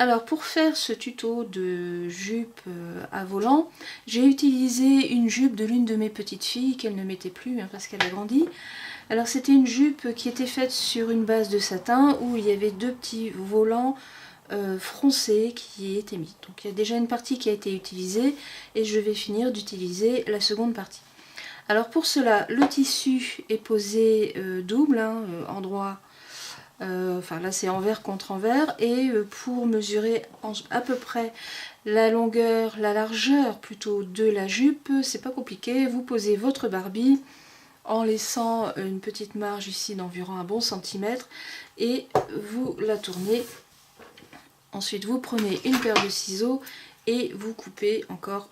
Alors pour faire ce tuto de jupe à volant, j'ai utilisé une jupe de l'une de mes petites filles qu'elle ne mettait plus parce qu'elle a grandi. Alors c'était une jupe qui était faite sur une base de satin où il y avait deux petits volants froncés qui étaient mis. Donc il y a déjà une partie qui a été utilisée et je vais finir d'utiliser la seconde partie. Alors pour cela, le tissu est posé double, endroit. Enfin là c'est envers contre envers, et pour mesurer à peu près la longueur, la largeur plutôt de la jupe, c'est pas compliqué, vous posez votre Barbie en laissant une petite marge ici d'environ un bon centimètre et vous la tournez. Ensuite vous prenez une paire de ciseaux et vous coupez encore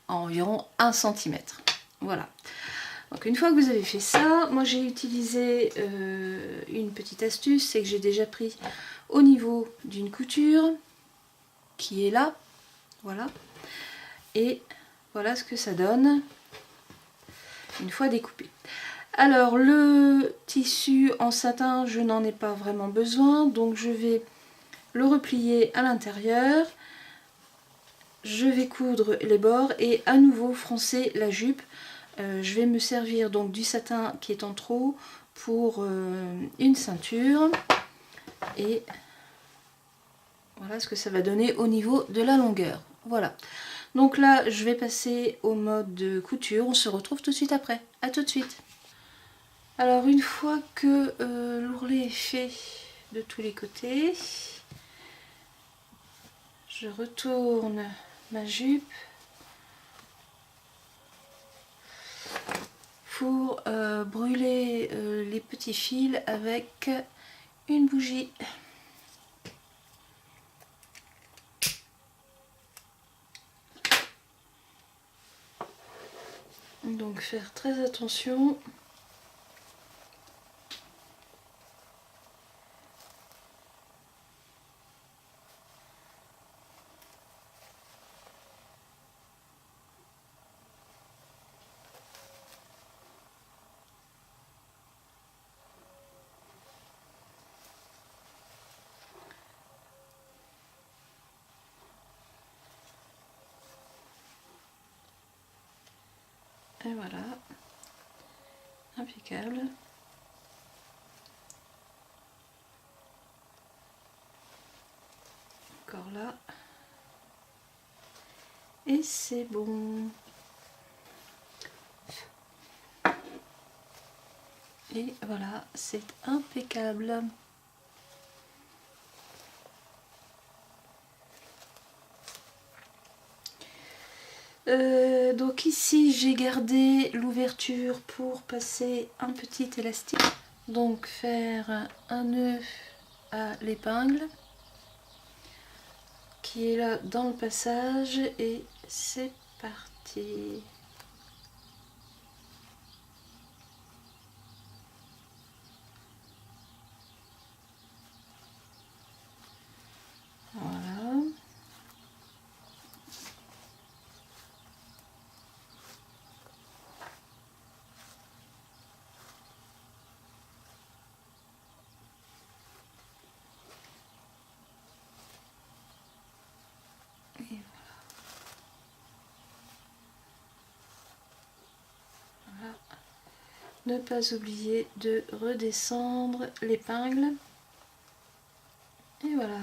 à environ 1 centimètre. Voilà. Donc une fois que vous avez fait ça, moi j'ai utilisé une petite astuce, c'est que j'ai déjà pris au niveau d'une couture qui est là, voilà, et voilà ce que ça donne une fois découpé. Alors le tissu en satin, je n'en ai pas vraiment besoin, donc je vais le replier à l'intérieur, je vais coudre les bords et à nouveau froncer la jupe. Je vais me servir donc du satin qui est en trop pour une ceinture et voilà ce que ça va donner au niveau de la longueur. Voilà, donc là je vais passer au mode de couture, on se retrouve tout de suite après. À tout de suite. Alors une fois que l'ourlet est fait de tous les côtés, je retourne ma jupe pour brûler les petits fils avec une bougie. Donc faire très attention. Et voilà, impeccable. Encore là. Et c'est bon. Et voilà, c'est impeccable. Donc ici j'ai gardé l'ouverture pour passer un petit élastique, donc faire un nœud à l'épingle qui est là dans le passage et c'est parti. Voilà. Et voilà. Ne pas oublier de redescendre l'épingle. Et voilà.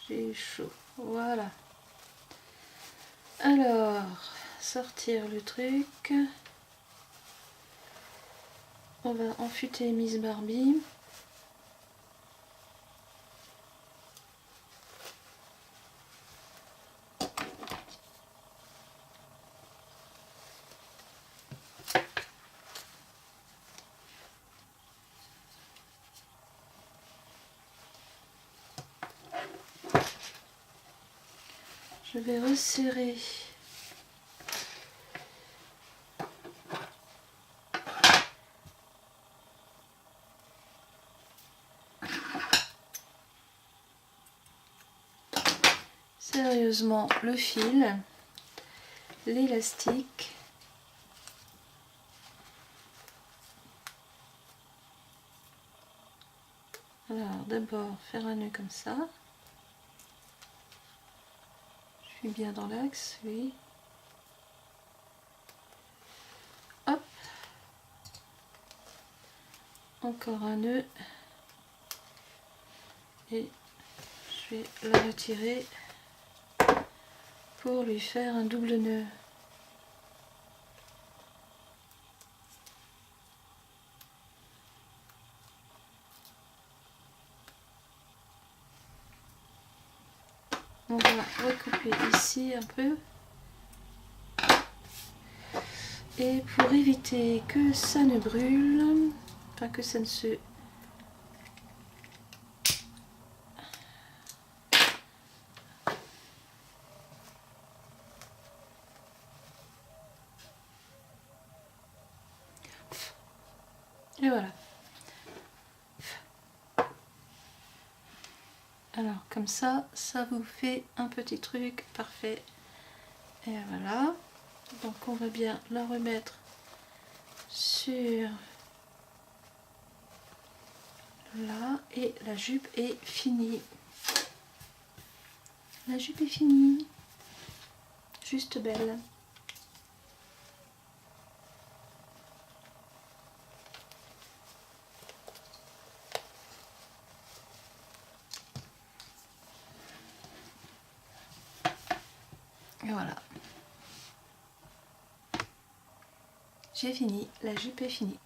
J'ai chaud. Voilà. Alors, sortir le truc. On va enfuter Miss Barbie. Je vais resserrer sérieusement le fil l'élastique. Alors d'abord faire un nœud comme ça. Je suis bien dans l'axe, oui. Hop. Encore un nœud. Et je vais la retirer pour lui faire un double nœud. On va recouper ici un peu. Et pour éviter que ça ne brûle, enfin que ça ne se... Et voilà. Alors comme ça vous fait un petit truc parfait. Et voilà. Donc on va bien la remettre sur là et la jupe est finie. La jupe est finie. Juste belle. Et voilà. J'ai fini. La jupe est finie.